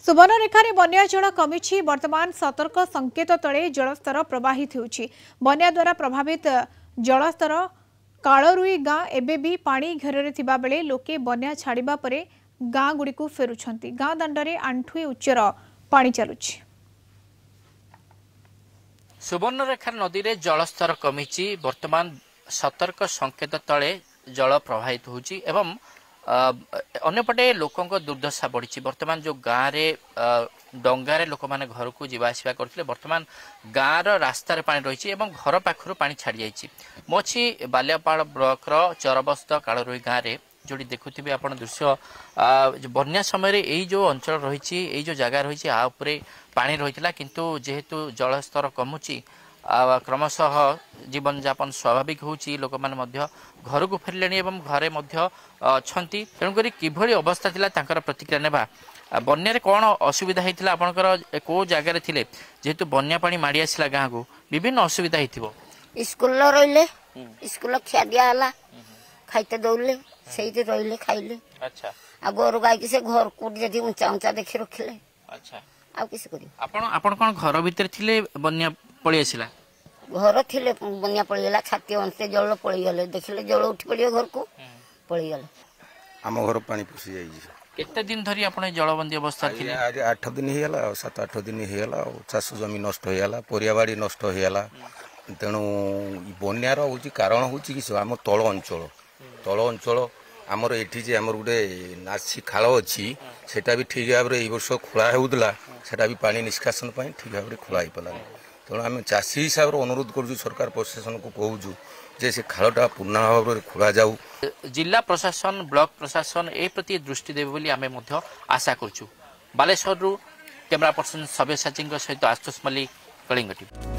सुवर्णरेखा बन्या जल कमी वर्तमान सतर्क संकेत तले जलस्तर प्रवाहित होउछि। बन्या द्वारा प्रभावित जलस्तर कालरुई गाँ एवं भी पानी घेर थिबा बेले लोके बन्या छाड़िबा परे गाँ गुड़ी को फेरुछंती। गाँ दांडरे आंठुए उच्चर पानी चलुछि। सुवर्णरेखा नदी रे जलस्तर कमी वर्तमान सतर्क संकेत तले जल प्रवाहित होउछि एवं अन्यपटे लोकों दुर्दशा बढ़ी। वर्तमान जो गाँव में डंगारे लोक मैंने घर को जावासवा करते वर्तमान गाँव रास्तार पानी रही घर पाखर पानी छाड़ी जाइए। मोची बालियापाड़ ब्लॉक चरबस्त कालरुई गाँव में जोड़ी देखुवे आप दृश्य बन्या समय यही जो अंचल रही यही जो जगह रही आउे पानी रही किंतु जेहेतु जलस्तर कमुची क्रमशः जीवन जापन स्वाभाविक होची लोक माने घर को फेरले एवं घरे अच्छा तेणुक किभली अवस्था थिला तांकर प्रतिक्रिया नेबा। बन्या रे कौन असुविधा होता आपंकर को जगार थे जेहेतु बन्या पानी माड़ी आसला गाँ को विभिन्न असुविधा होइथिबो। स्कूल रहिले स्कूल खिया दिया खाइते दौड़े से रहिले खाइले। अच्छा आ गोरु गाय से घर को जदि ऊंचा ऊंचा देखि रखिले। अच्छा आ किसी करी आपण कोन घर भीतर थिले बन्या पळी आसिला घर थिले बन्या पळी गेला छाती अंते जल पळी गेले देखिले जल उठी पड़ियो घर को पळी गेले। आम घर पानी पसी जाई केते दिन धरी आपण जलबंदी अवस्था थिले? 8 दिन हेला 7-8 दिन हेला चाष जमी नष्ट हेला परियाबाड़ी नष्ट हेला। तेणु बन्यार हूँ कारण हूँ कि आम तल अंचल आमर एठी जे आमर गोटे नासी खाल अच्छी सेटा भी ठीक भाव में वर्ष खोला होता सेटा भी पानी निष्कासन ठीक भाव में खोला हो पारानी। तेणु आम चाषी हिसाब से अनुरोध करूँ सरकार प्रशासन को कहूँ जे से खालटा पूर्ण भाव में खोला जाऊ। जिला प्रशासन ब्लॉक प्रशासन ए प्रति दृष्टि देवे बोली आमे मध्य आशा करछु। बालेश्वर कैमरा पर्सन सब्यसाची सहित आशुतोष मल्लिक, कलिंग टीवी।